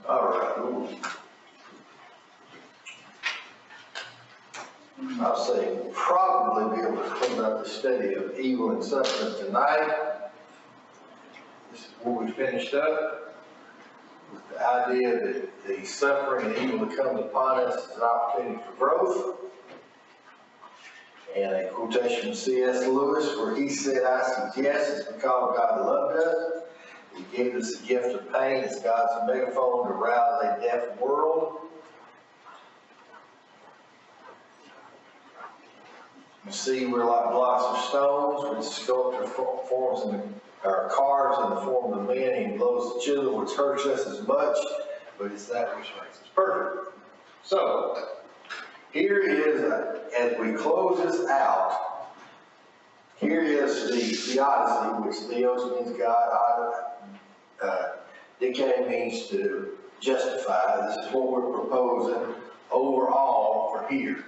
All right. I'll say we'll probably be able to close out the study of evil and suffering tonight. This is where we finished up with the idea that the suffering and evil that comes upon us is an opportunity for growth. And a quotation from C.S. Lewis where he said, I suggest it's because God loved us. He gave us the gift of pain as God's megaphone to rouse a deaf world. You see, we're like blocks of stones, which sculptor forms or carves in the form of men. He blows the chisel, which hurts us as much, but it's that which makes us perfect. So, here is, as we close this out, here is the theodicy, which theos means God, dike means to justify. This is what we're proposing overall for here.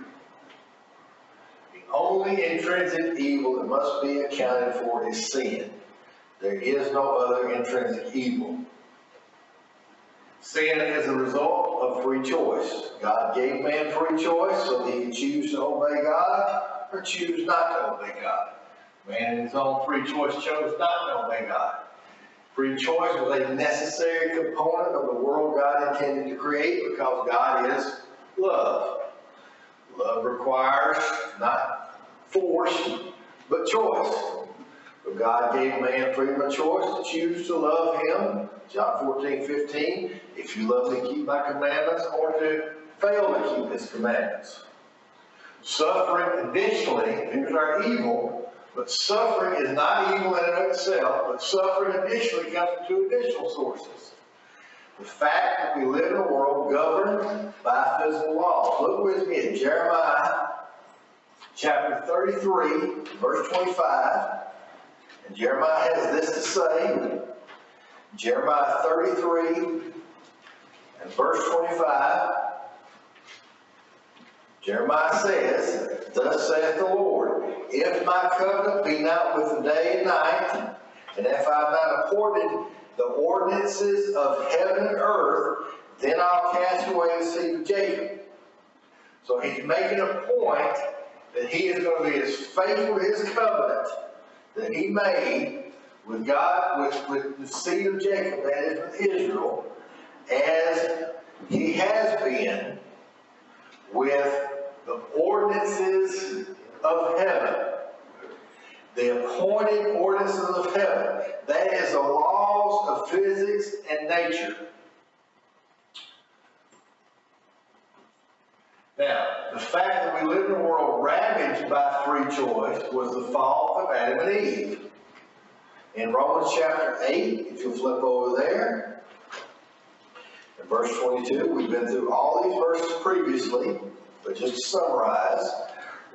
The only intrinsic evil that must be accounted for is sin. There is no other intrinsic evil. Sin is a result of free choice. God gave man free choice so that he could choose to obey God or choose not to obey God. Man in his own free choice chose not to obey God. Free choice was a necessary component of the world God intended to create because God is love. Love requires not force, but choice. But God gave man freedom of choice to choose to love him. John 14:15, if you love me, keep my commandments, or to fail to keep his commandments. Suffering, additionally, here's our evil, but suffering is not evil in and of itself, but suffering additionally comes from two additional sources. The fact that we live in a world governed by physical laws. Look with me at Jeremiah chapter 33, verse 25. And Jeremiah has this to say. Jeremiah 33 and verse 25. Jeremiah says, thus saith the Lord, if my covenant be not with the day and night, and if I have not appointed the ordinances of heaven and earth, then I'll cast away the seed of Jacob. So he's making a point that he is going to be as faithful to his covenant that he made with God, with the seed of Jacob, that is with Israel, as he has been with the ordinances of heaven. The appointed ordinances of heaven. That is the laws of physics and nature. Now, the fact that we live in a world ravaged by free choice was the fault of Adam and Eve. In Romans chapter 8, if you'll flip over there, in verse 22, we've been through all these verses previously, but just to summarize,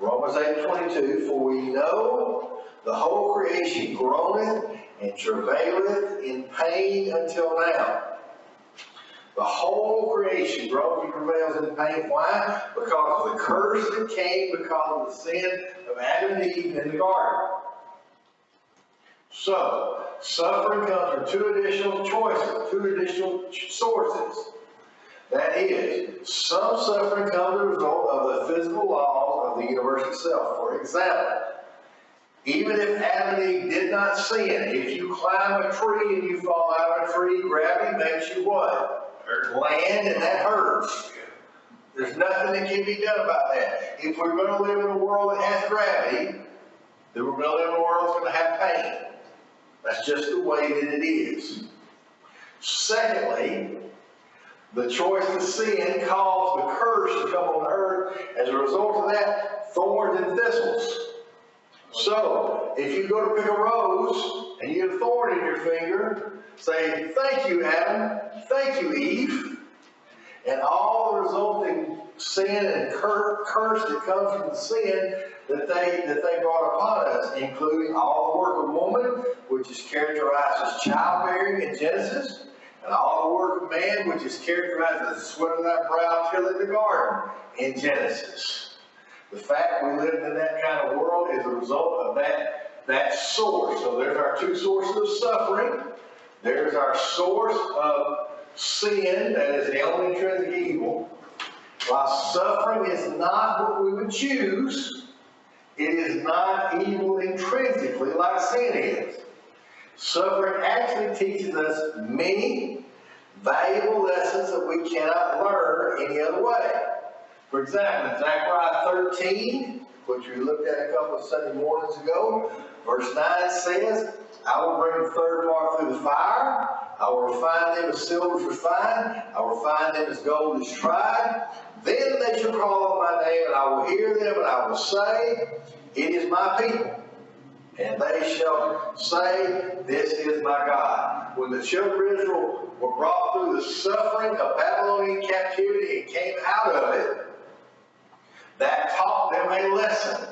Romans 8:22, for we know the whole creation groaneth and travaileth in pain until now. The whole creation groans and travails in pain. Why? Because of the curse that came because of the sin of Adam and Eve in the garden. So, suffering comes from two additional choices, two additional sources. That is, some suffering comes as a result of the physical laws of the universe itself. For example, even if Adam and Eve did not sin, if you climb a tree and you fall out of a tree, gravity makes you what? Land, and that hurts. There's nothing that can be done about that. If we're going to live in a world that has gravity, then we're going to live in a world that's going to have pain. That's just the way that it is. Secondly, the choice to sin caused the curse to come on earth. As a result of that, thorns and thistles. So, if you go to pick a rose and you get a thorn in your finger, say, thank you, Adam, thank you, Eve. And all the resulting sin and curse that comes from the sin that they brought upon us, including all the work of woman, which is characterized as childbearing in Genesis, and all the work of man, which is characterized as the sweat of thy brow till in the garden in Genesis. The fact we live in that kind of world is a result of that that source. So there's our two sources of suffering. There's our source of sin, that is the only intrinsic evil. While suffering is not what we would choose, it is not evil intrinsically like sin is. Suffering actually teaches us many valuable lessons that we cannot learn any other way. For example, in Zechariah 13, which we looked at a couple of Sunday mornings ago, verse 9 says, I will bring the third part through the fire. I will refine them as silver is refined. I will refine them as gold is tried. Then they shall call on my name, and I will hear them, and I will say, it is my people. And they shall say, this is my God. When the children of Israel were brought through the suffering of Babylonian captivity and came out of it, that taught them a lesson.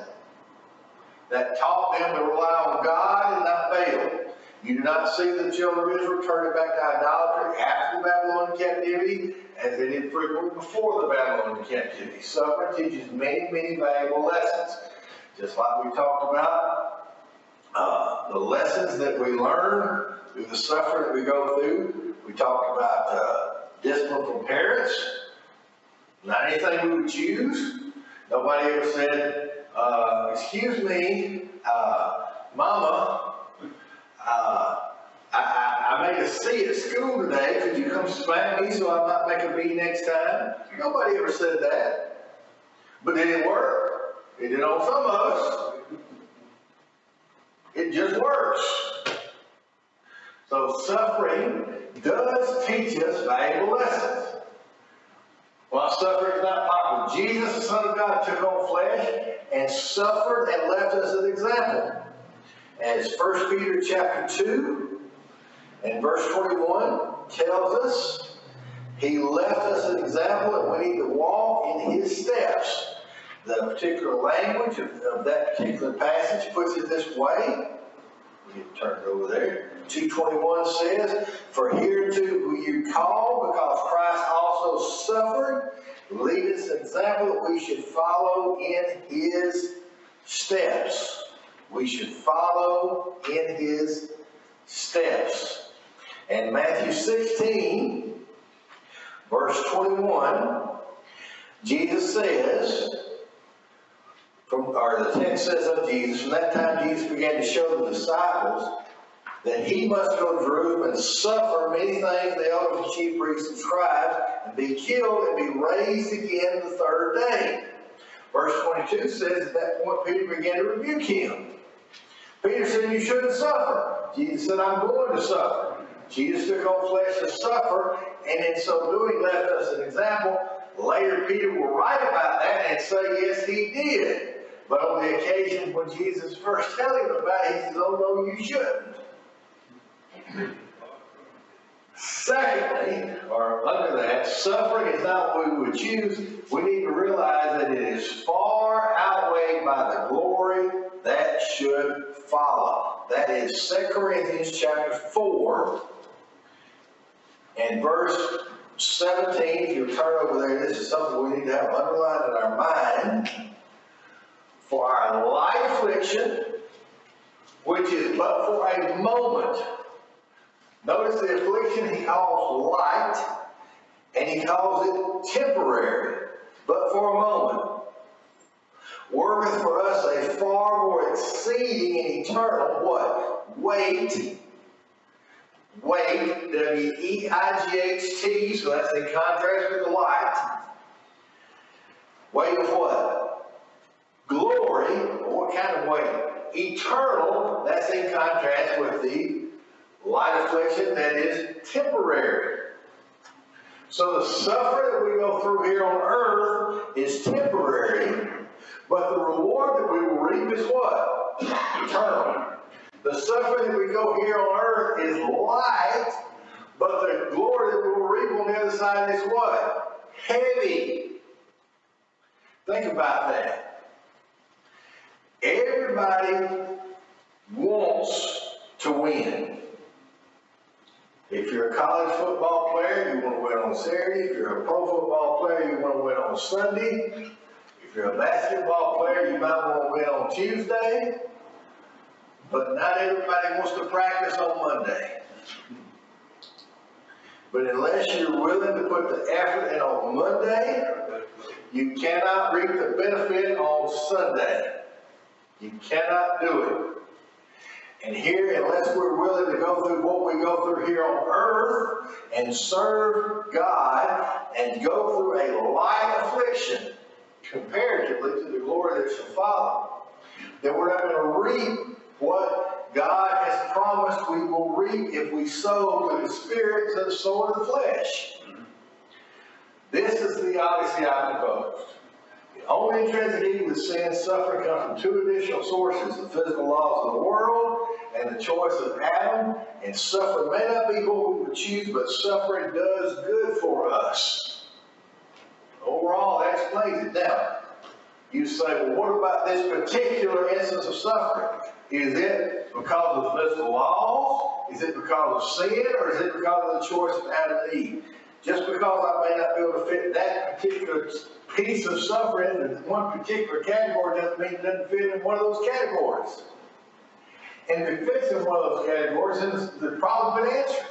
That taught them to rely on God and not Baal. You do not see the children of Israel turning back to idolatry after the Babylonian captivity as they did frequently before the Babylonian captivity. Suffering teaches many, many valuable lessons. Just like we talked about the lessons that we learn through the suffering that we go through. We talked about discipline from parents. Not anything we would choose. Nobody ever said, excuse me, Mama, I made a C at school today. Could you come spank me so I might make a B next time? Nobody ever said that. But it didn't work. It did on some of us. It just works. So suffering does teach us valuable lessons. While suffering is not popular, Jesus, the Son of God, took on flesh and suffered and left us an example. As 1 Peter chapter 2 and verse 21 tells us, he left us an example and we need to walk in his steps. The particular language of that particular passage puts it this way. We can turn it over there. 2:21 says, for hereunto were you called, because Christ also suffered, lead us an example that we should follow in his steps. We should follow in his steps. And Matthew 16, verse 21, Jesus says, the text says of Jesus, from that time Jesus began to show the disciples that he must go to Jerusalem and suffer many things, the elders and chief priests and scribes, and be killed and be raised again the third day. Verse 22 says, at that point Peter began to rebuke him. Peter said, you shouldn't suffer. Jesus said, I'm going to suffer. Jesus took on flesh to suffer, and in so doing left us an example. Later Peter will write about that and say, yes, he did. But on the occasion when Jesus first told him about it, he says, oh no, you shouldn't. Secondly, or under that, suffering is not what we would choose. We need to realize that it is far outweighed by the glory that should follow. That is 2 Corinthians chapter 4 and verse 17. If you turn over there, this is something we need to have underlined in our mind. For our light affliction, which is but for a moment. Notice the affliction he calls light, and he calls it temporary, but for a moment. Worketh for us a far more exceeding and eternal what? Weight. Weight, W-E-I-G-H-T, so that's in contrast with the light. Weight of what? Glory, or what kind of weight? Eternal, that's in contrast with the light affliction that is temporary. So the suffering that we go through here on earth is temporary, but the reward that we will reap is what? Eternal. The suffering that we go here on earth is light, but the glory that we will reap on the other side is what? Heavy. Think about that. Everybody wants to win. If you're a college football player, you want to win on Saturday. If you're a pro football player, you want to win on Sunday. If you're a basketball player, you might want to win on Tuesday. But not everybody wants to practice on Monday. But unless you're willing to put the effort in on Monday, you cannot reap the benefit on Sunday. You cannot do it. And here, unless we're willing to go through what we go through here on earth and serve God and go through a light affliction comparatively to the glory that shall follow, then we're not going to reap what God has promised we will reap if we sow to the Spirit instead of sow to the flesh. This is the odyssey I proposed. The only intrinsic evil that sin and suffering come from two additional sources: the physical laws of the world and the choice of Adam. And suffering may not be what we would choose, but suffering does good for us. Overall, that explains it. Now, you say, well, what about this particular instance of suffering? Is it because of the physical laws? Is it because of sin? Or is it because of the choice of Adam and Eve? Just because I may not be able to fit that particular piece of suffering in one particular category doesn't mean it doesn't fit in one of those categories. And if it fits in one of those categories, then the problem has been answered.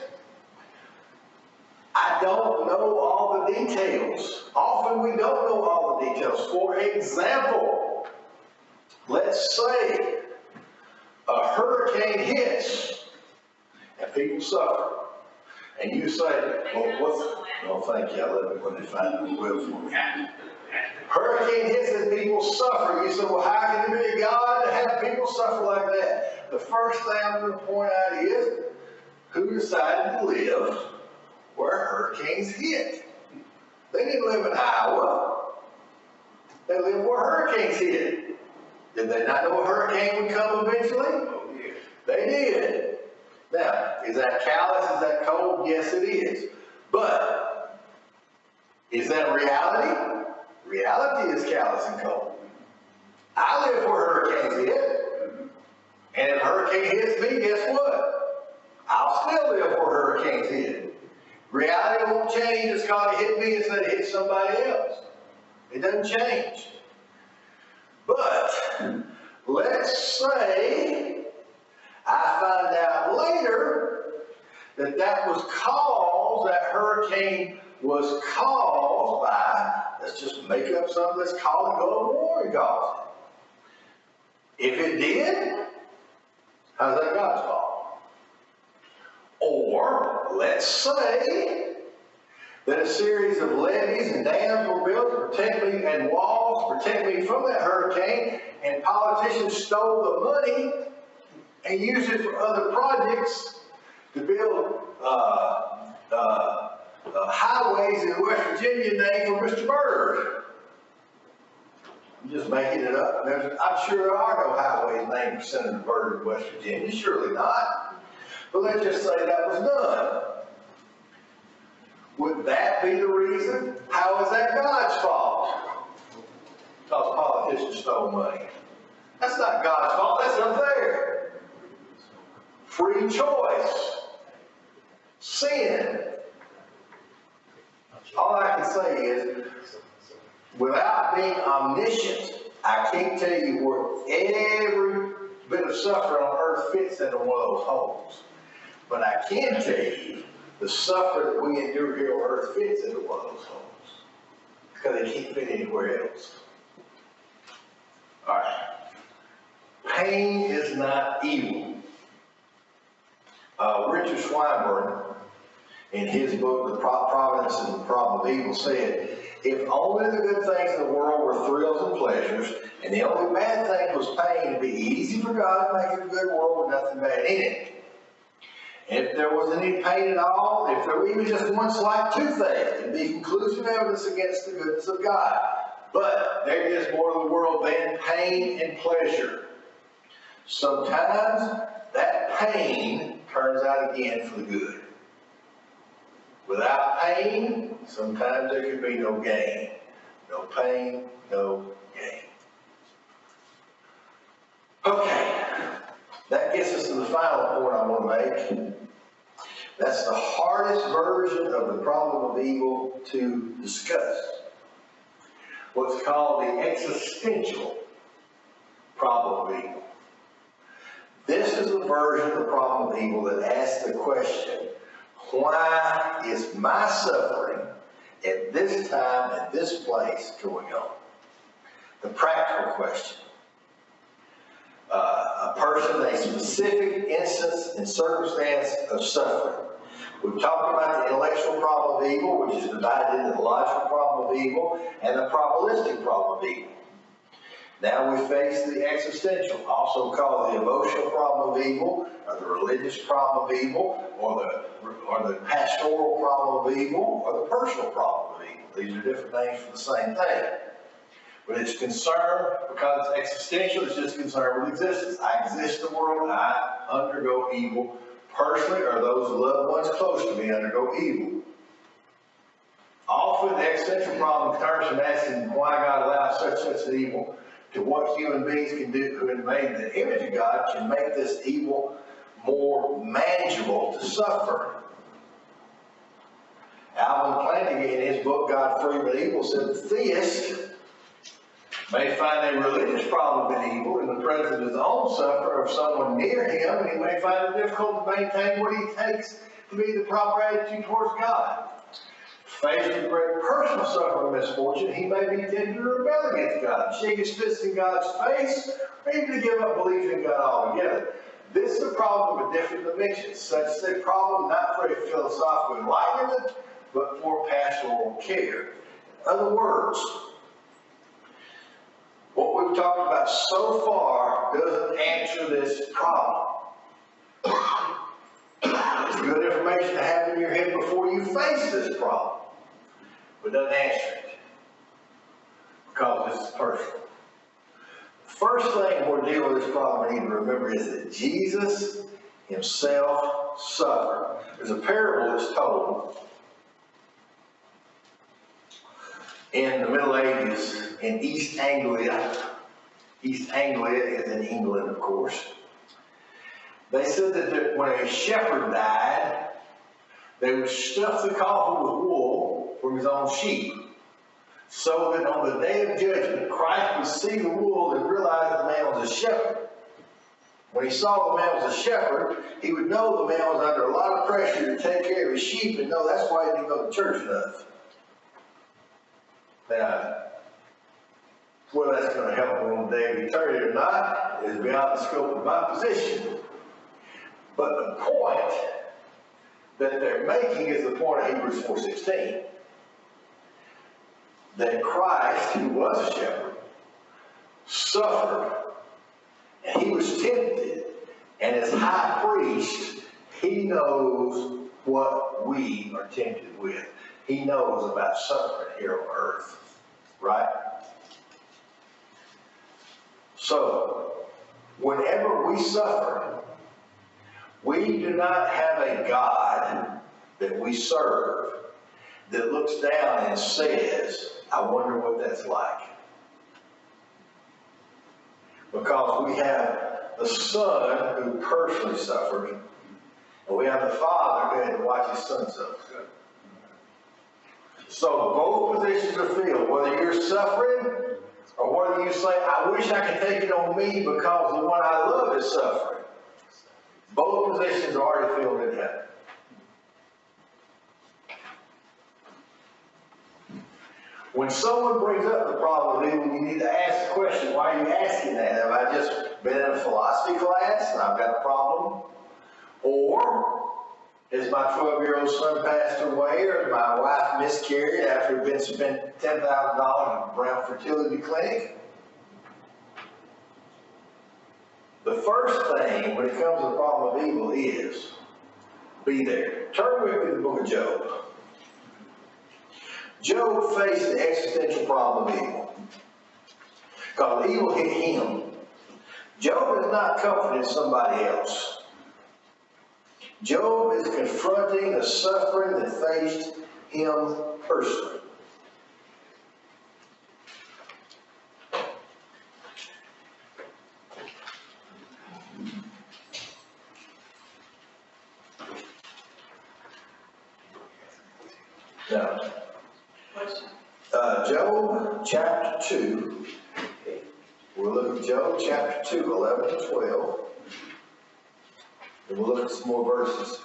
I don't know all the details. Often we don't know all the details. For example, let's say a hurricane hits and people suffer. And you say, well, what's... Oh, thank you. I love it when they find the will for me. Hurricane hits and people suffer. You say, well, how can there be a God to have people suffer like that? The first thing I'm going to point out is, who decided to live where hurricanes hit? They didn't live in Iowa. They lived where hurricanes hit. Did they not know a hurricane would come eventually? Oh, yeah. They did. Now, is that callous? Is that cold? Yes, it is. But, is that reality? Reality is callous and cold. I live where hurricanes hit. And if a hurricane hits me, guess what? I'll still live where hurricanes hit. Reality won't change just because it hit me instead of hit somebody else. It doesn't change. But, let's say I find out later that that hurricane was caused by, let's just make up something, let's call it global warming caused it. If it did, how's that God's fault? Or, let's say that a series of levees and dams were built to protect me, and walls to protect me from that hurricane, and politicians stole the money and used it for other projects to build highways in West Virginia named for Mr. Bird. I'm just making it up. I'm sure there are no highways named for Senator Bird in West Virginia. Surely not. But let's just say that was done. Would that be the reason? How is that God's fault? Because politicians stole money. That's not God's fault. That's unfair. Free choice. Sin. All I can say is, without being omniscient, I can't tell you where every bit of suffering on earth fits into one of those holes. But I can tell you the suffering that we endure here on earth fits into one of those holes. Because it can't fit anywhere else. Alright. Pain is not evil. Richard Swinburne, in his book, The Providence and the Problem of Evil, said, if only the good things in the world were thrills and pleasures, and the only bad thing was pain, it'd be easy for God to make it a good world with nothing bad in it. And if there was any pain at all, if there were even just one slight toothache, it'd be conclusive evidence against the goodness of God. But there is more to the world than pain and pleasure. Sometimes that pain turns out again for the good. Without pain, sometimes there can be no gain. No pain, no gain. Okay, that gets us to the final point I want to make. That's the hardest version of the problem of evil to discuss. What's called the existential problem of evil. This is a version of the problem of evil that asks the question, why is my suffering at this time, at this place going on? The practical question. A person, a specific instance and circumstance of suffering. We've talked about the intellectual problem of evil, which is divided into the logical problem of evil and the probabilistic problem of evil. Now we face the existential, also called the emotional problem of evil, or the religious problem of evil, or the pastoral problem of evil, or the personal problem of evil. These are different names for the same thing. But it's concerned, because it's existential, it's just concerned with existence. I exist in the world, I undergo evil. Personally, or those loved ones close to me undergo evil. Often the existential problem turns from asking why God allows such an evil to what human beings can do who have been made in the image of God can make this evil more manageable to suffer. Alvin Plantinga, in his book, God, Freedom, and Evil, said the theist may find a religious problem in evil in the presence of his own sufferer or someone near him, and he may find it difficult to maintain what he takes to be the proper attitude towards God. Faced with great personal suffering or misfortune, he may be tempted to rebel against God, shake his fist in God's face, or even to give up belief in God altogether. This is a problem of a different dimension, such as a problem not for a philosophical enlightenment, but for pastoral care. In other words, what we've talked about so far doesn't answer this problem. It's good information to have in your head before you face this problem, but doesn't answer it, because this is personal. The first thing we're dealing with this problem we need to remember is that Jesus himself suffered. There's a parable that's told in the Middle Ages in East Anglia. East Anglia is in England, of course. They said that when a shepherd died, they would stuff the coffin with wool from his own sheep, so that on the day of judgment, Christ would see the wool and realize the man was a shepherd. When he saw the man was a shepherd, he would know the man was under a lot of pressure to take care of his sheep, and know that's why he didn't go to church enough. Now, whether that's going to help him on the day of eternity or not is beyond the scope of my position. But the point that they're making is the point of Hebrews 4:16. That Christ, who was a shepherd, suffered, and he was tempted, and as high priest, he knows what we are tempted with. He knows about suffering here on earth, right? So, whenever we suffer, we do not have a God that we serve that looks down and says, I wonder what that's like. Because we have the Son who personally suffered, and we have the Father who had to watch his Son suffer. So both positions are filled, whether you're suffering or whether you say, I wish I could take it on me because the one I love is suffering. Both positions are already filled in heaven. When someone brings up the problem of evil, you need to ask the question, why are you asking that? Have I just been in a philosophy class and I've got a problem? Or has my 12-year-old son passed away, or has my wife miscarried after we've been spent $10,000 at a Brown fertility clinic? The first thing when it comes to the problem of evil is, be there. Turn with me to the book of Job. Job faced the existential problem of evil, because evil hit him. Job is not comforting somebody else. Job is confronting the suffering that faced him personally. Now, Job chapter 2. We'll look at Job chapter 2, 11 and 12. And we'll look at some more verses.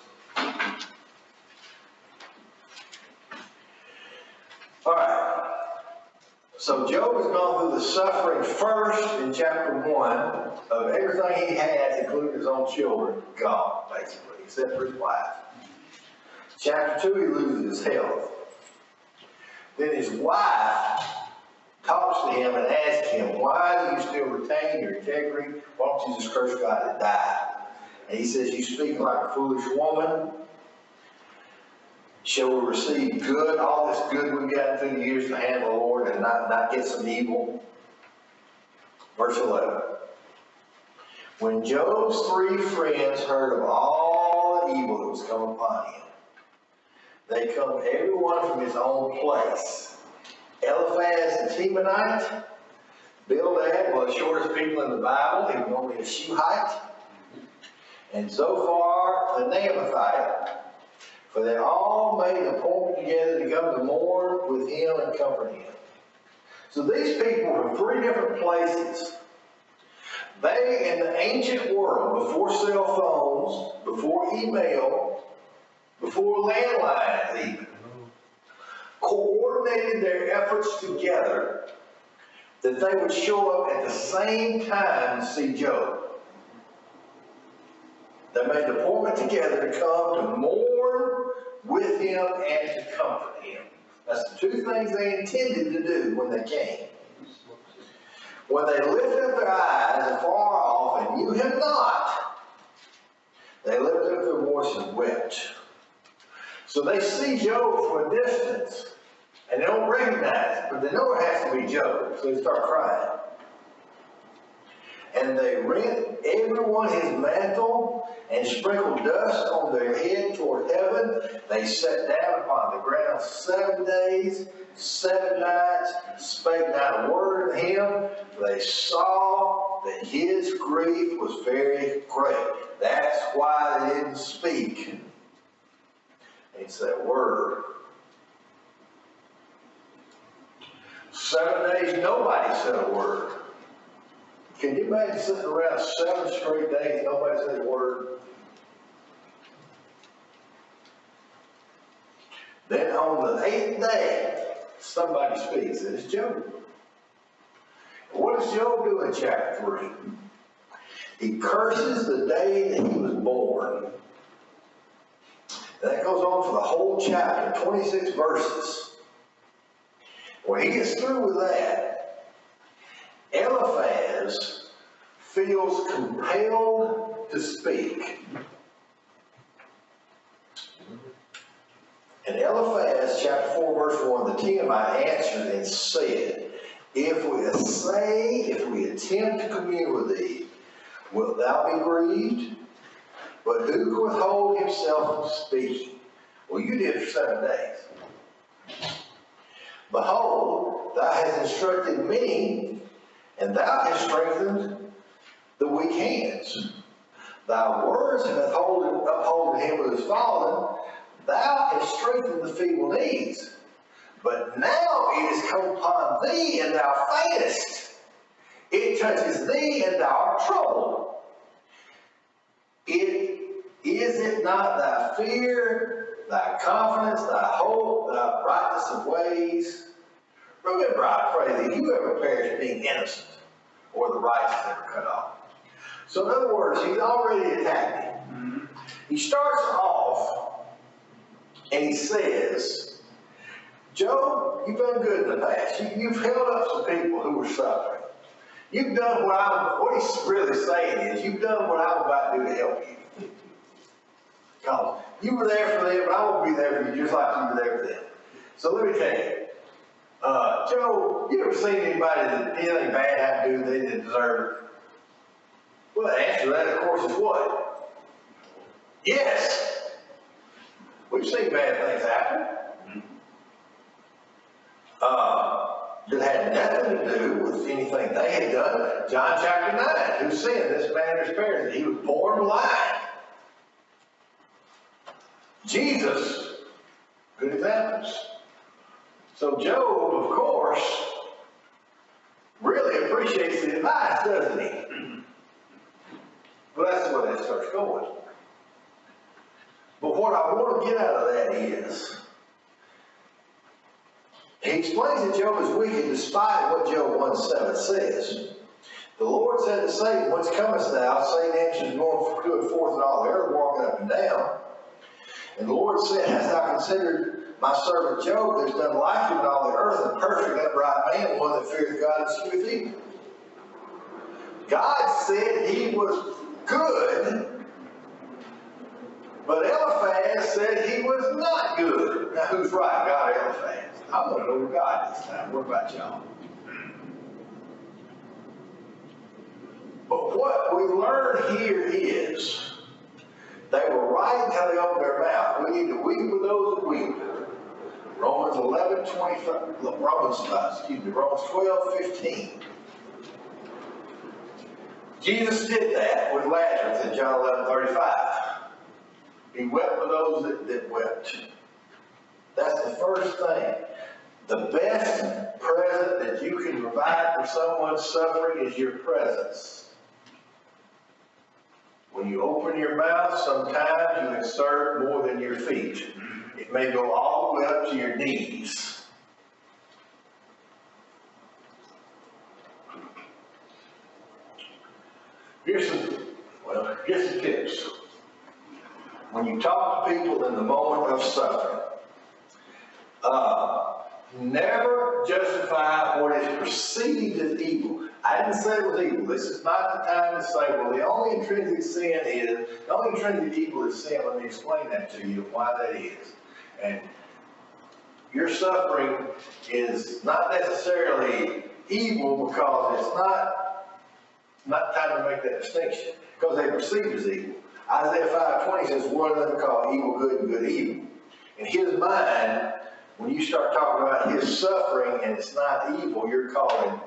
All right. So Job has gone through the suffering first in chapter 1 of everything he has, including his own children, gone, basically, except for his wife. Chapter 2, he loses his health. Then his wife talks to him and asks him, why do you still retain your integrity? Why don't you just curse God and die? And he says, you speak like a foolish woman. Shall we receive good, all this good we've gotten through the years to handle the Lord and not get some evil? Verse 11. When Job's 3 friends heard of all the evil that was come upon him, they come every one from his own place. Eliphaz the Temanite, Bildad, one of the shortest people in the Bible, he was only a Shuhite, and Zophar the Naamathite, for they all made an appointment together to come to mourn with him and comfort him. So these people were from 3 different places. They, in the ancient world, before cell phones, before email, before landlines even, coordinated their efforts together that they would show up at the same time to see Job. They made an appointment together to come to mourn with him and to comfort him. That's the 2 things they intended to do when they came. When they lifted up their eyes afar off and knew him not, they lifted up their voice and wept. So they see Job from a distance, and they don't recognize it, but they know it has to be Job, so they start crying. And they rent everyone his mantle and sprinkled dust on their head toward heaven. They sat down upon the ground 7 days, 7 nights, spake not a word to him. They saw that his grief was very great. That's why they didn't speak. It's that word. 7 days, nobody said a word. Can you imagine sitting around 7 straight days, nobody said a word? Then on the 8th day, somebody speaks, and it's Job. And what does Job do in chapter 3? He curses the day that he was born. And that goes on for the whole chapter, 26 verses. When he gets through with that, Eliphaz feels compelled to speak. And Eliphaz, chapter 4, verse 1, the Temanite answered and said, if we attempt to commune with thee, wilt thou be grieved? But who can withhold himself from speaking? Well, you did for 7 days. Behold, thou hast instructed me, and thou hast strengthened the weak hands. Thy words have upholding him who is fallen. Thou hast strengthened the feeble knees. But now it is come upon thee, and thou faintest. It touches thee, and thou art troubled. Is it not thy fear, thy confidence, thy hope, thy brightness of ways? Remember, I pray thee, you ever perish being innocent, or the righteous ever cut off. So in other words, he's already attacked him. He starts off, and he says, Job, you've done good in the past. You've held up some people who were suffering. You've done what he's really saying is, you've done what I'm about to do to help you. Because you were there for them, but I won't be there for you just like you were there for them. So let me tell you, Joe, you ever seen anybody that anything bad happened to they didn't deserve? Well, the answer to that, of course, is what? Yes. We've seen bad things happen. That had nothing to do with anything they had done. John chapter 9, who sinned? This man or his parents? He was born blind. Jesus, good examples. So Job, of course, really appreciates the advice, doesn't he? Well, that's the way that starts going. But what I want to get out of that is, he explains that Job is wicked despite what Job 1:7 says. The Lord said to Satan, "Whence comest thou?" Satan answers, "Going to and forth in all the earth, walking up and down." And the Lord said, "Hast thou considered my servant Job? There's none like him in all the earth, a perfect, upright man, one that feareth God and escheweth evil." God said he was good, but Eliphaz said he was not good. Now who's right, God or Eliphaz? I'm going to go with God this time. What about y'all? But what we learn here is they were right until they opened their mouth. We need to weep with those that weep. Romans 12:15. Jesus did that with Lazarus in John 11:35. He wept with those that wept. That's the first thing. The best present that you can provide for someone suffering is your presence. When you open your mouth, sometimes you insert more than your feet. It may go all the way up to your knees. Here's some tips. When you talk to people in the moment of suffering, never justify what is perceived as evil. I didn't say it was evil. This is not the time to say, well, the only intrinsic evil is sin. Let me explain that to you, why that is. And your suffering is not necessarily evil because it's not time to make that distinction, because they perceive it as evil. Isaiah 5:20 says, "One of them call evil good and good evil." In his mind, when you start talking about his suffering and it's not evil, you're calling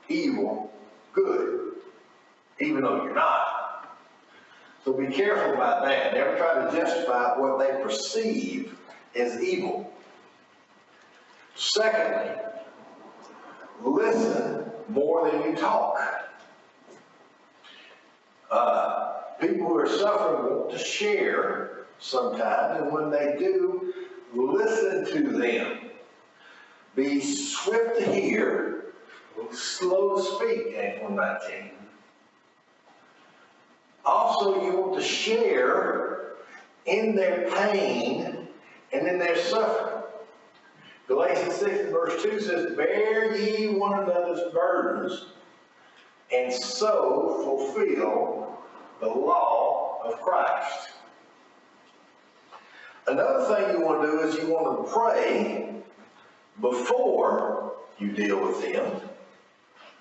evil good, even though you're not. So be careful about that. Never try to justify what they perceive as evil. Secondly, listen more than you talk. People who are suffering want to share sometimes, and when they do, listen to them. Be swift to hear, slow to speak, James 1:19. Also, you want to share in their pain and in their suffering. Galatians 6:2 says, "Bear ye one another's burdens, and so fulfill the law of Christ." Another thing you want to do is you want to pray before you deal with them,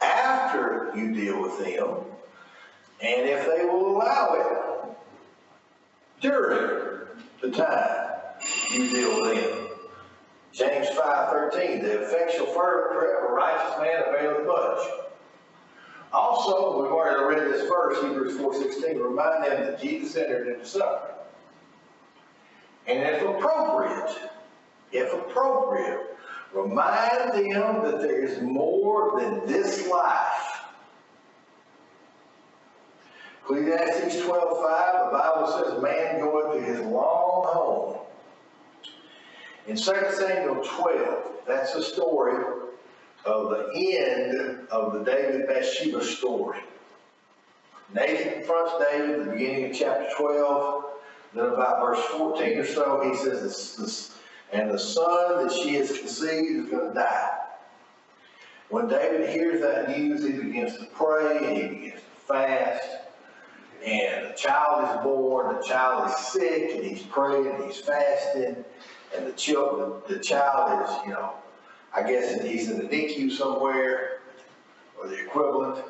after you deal with them, and if they will allow it, during the time you deal with them. James 5:13, "The effectual fervent prayer of a righteous man availeth much." Also, we've already read this verse, Hebrews 4:16, remind them that Jesus entered into suffering. And if appropriate, remind them that there is more than this life. Ecclesiastes 12:5, the Bible says, "Man goeth to his long home." In 2 Samuel 12, that's the story of the end of the David Bathsheba story. Nathan confronts David at the beginning of chapter 12. Then about verse 14 or so, he says, "And the son that she has conceived is going to die." When David hears that news, he begins to pray and he begins to fast. And the child is born, the child is sick, and he's praying and he's fasting. And the child is, I guess he's in the NICU somewhere, or the equivalent.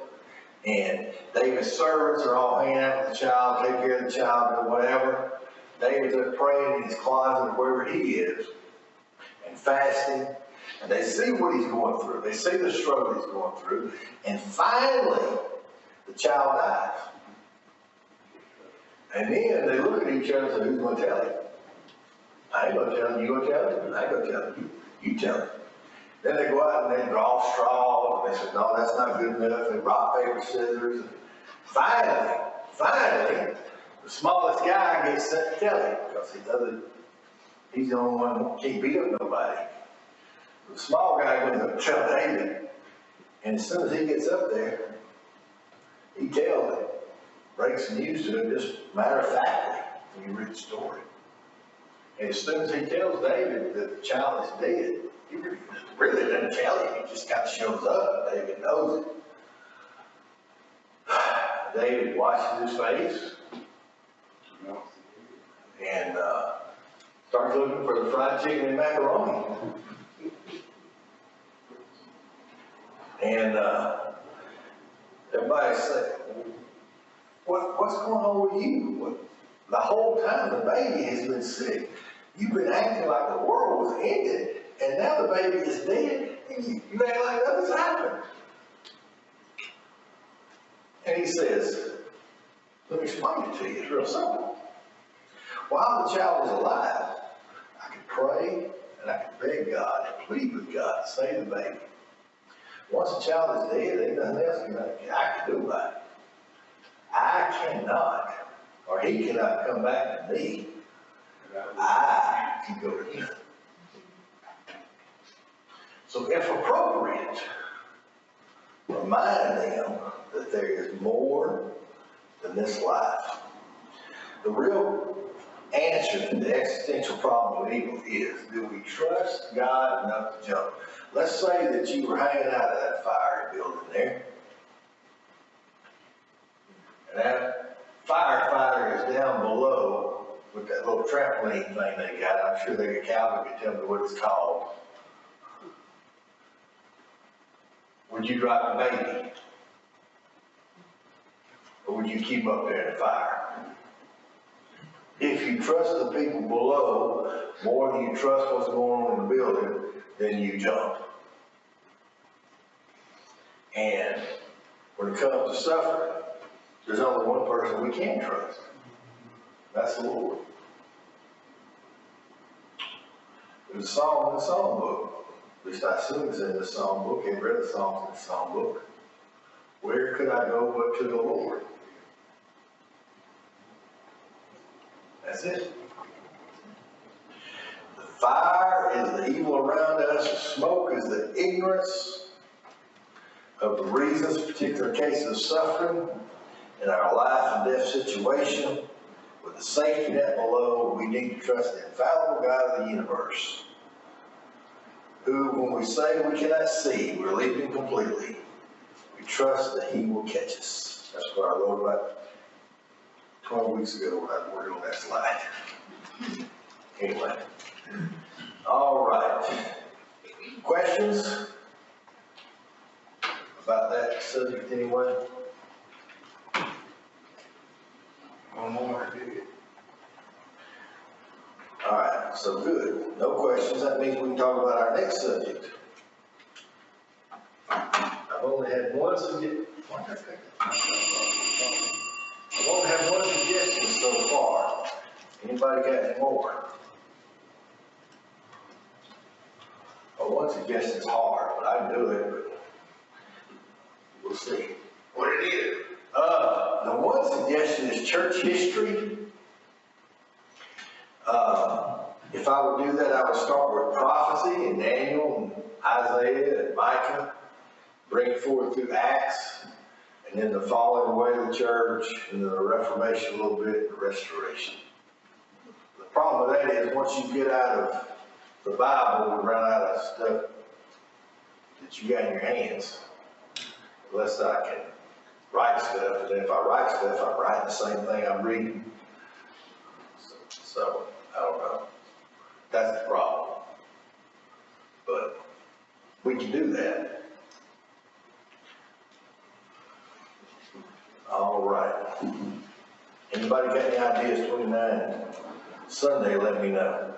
And David's servants are all hanging out with the child, take care of the child, or whatever. David's up praying in his closet, wherever he is, and fasting. And they see what he's going through. They see the struggle he's going through. And finally, the child dies. And then they look at each other and say, "Who's going to tell him?" "I ain't going to tell him. You going to tell him?" "I ain't going to tell him. You tell him." Then they go out and they draw straws. And they say, "No, that's not good enough." They rock, paper, scissors. And finally, The smallest guy gets sent to tell him, because he's the only one who can't beat up nobody. The small guy goes up and tells David, and as soon as he gets up there, he tells him, breaks the news to him just matter of factly when you read the story. And as soon as he tells David that the child is dead, he really doesn't tell him, he just kind of shows up, and David knows it. David washes his face and starts looking for the fried chicken and macaroni. And everybody said, what's going on with you? The whole time the baby has been sick. You've been acting like the world was ended, and now the baby is dead, and you act like nothing's happened. And he says, let me explain it to you. It's real simple. While the child is alive, I can pray and I can beg God and plead with God to save the baby. Once the child is dead, there's nothing else I can do about it. I cannot, or he cannot come back to me. I can go to him. So if appropriate, remind them that there is more than this life. The real answer to the existential problem of evil is, do we trust God enough to jump? Let's say that you were hanging out of that fire building there, and that firefighter is down below with that little trampoline thing they got. I'm sure Calvin could tell me what it's called. Would you drop the baby? Or would you keep up there in the fire? If you trust the people below more than you trust what's going on in the building, then you jump. And when it comes to suffering, there's only one person we can trust. That's the Lord. There's a song in the song book. At least I assume it's in the song book. I've read the songs in the song book. Where could I go but to the Lord? That's it. The fire is the evil around us. The smoke is the ignorance of the reasons, particular cases of suffering in our life and death situation. With the safety net below, we need to trust the infallible God of the universe, who, when we say we cannot see, we're leaping completely. We trust that he will catch us. That's what I wrote about 12 weeks ago when I worked on that slide. Anyway. All right. Questions about that subject anyway? One more. All right, so good. No questions. That means we can talk about our next subject. I've only had one suggestion. I've only had one suggestion so far. Anybody got any more? Well, one suggestion is hard, but I can do it, but we'll see. What it is? The one suggestion is church history. If I would do that, I would start with prophecy and Daniel and Isaiah and Micah, bring it forward through Acts, and then the falling away of the church, and then the Reformation a little bit, and the Restoration. The problem with that is once you get out of the Bible, we run out of stuff that you got in your hands. Unless I can write stuff, and then if I write stuff, I'm writing the same thing I'm reading. So I don't know. That's the problem. But we can do that. All right. Anybody got any ideas? 29 Sunday, let me know.